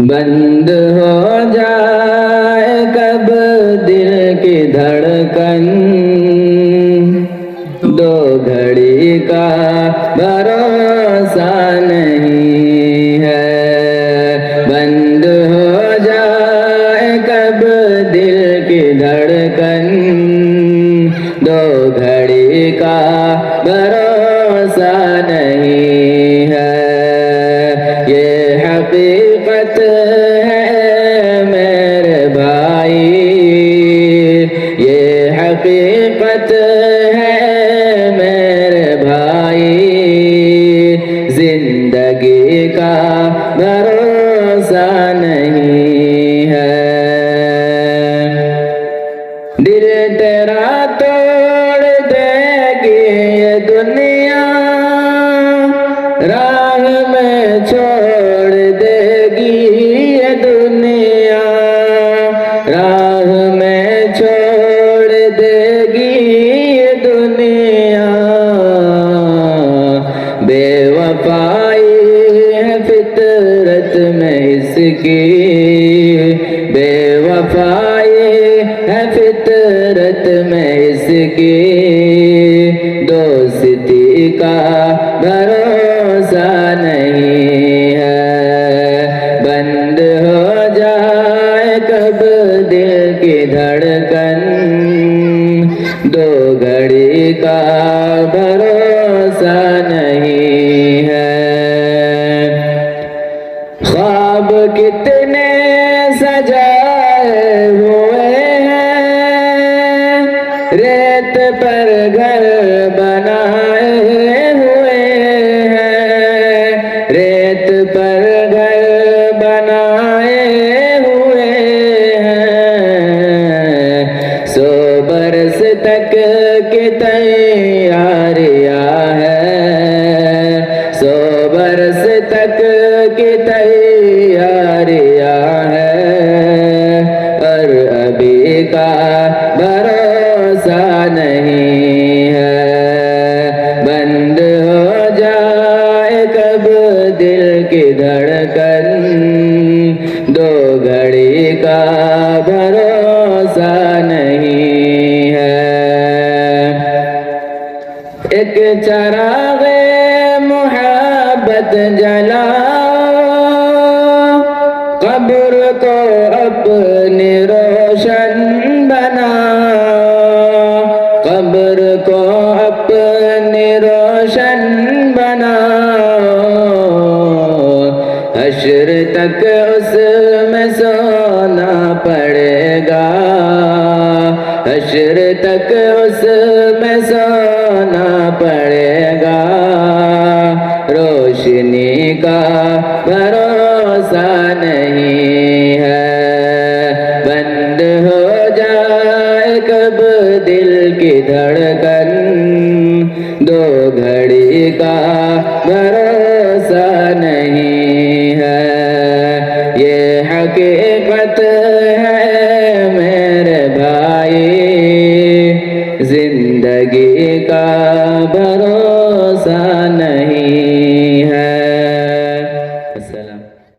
बंद हो जाए कब दिल की धड़कन, दो घड़ी का भरोसा नहीं है। बंद हो जाए कब दिल की धड़कन, दो घड़ी का भरोसा नहीं है। ये हकीकत है मेरे भाई, ये हकीकत है मेरे भाई, जिंदगी का भरोसा नहीं है। दिल तेरा तोड़ देगी ये दुनिया, राह में छोड़ देगी ये दुनिया, राह में छोड़ देगी ये दुनिया। बेवफाई है फितरत में इसकी, बेवफाई है फितरत में इसकी, दोस्ती का भरोसा नहीं है। बंद हो जाए कब दिल की धड़कन, दो घड़ी का भरोसा नहीं है। ख्वाब कितने सजाए हुए हैं, रेत पर घर बनाए हुए हैं, रेत पर घर बनाए हुए हैं। 100 बरस तक की तैयारियां हैं, 100 बरस तक की तैयारियां हैं, और अभी का भरोसा नहीं है। बंद हो जाए कब दिल की धड़कन, दो घड़ी का भरोसा नहीं है। एक चराग़े मोहब्बत जलाओ, कब्र को अपनी रोशन बनाओ, कब्र को अपनी रोशन बनाओ। हश्र तक उसमें सोना पड़ेगा, हश्र तक उसमें सोना पड़ेगा। रोशनी का भरोसा नहीं है। बंद हो जाए कब दिल की धड़कन, दो घड़ी का भरोसा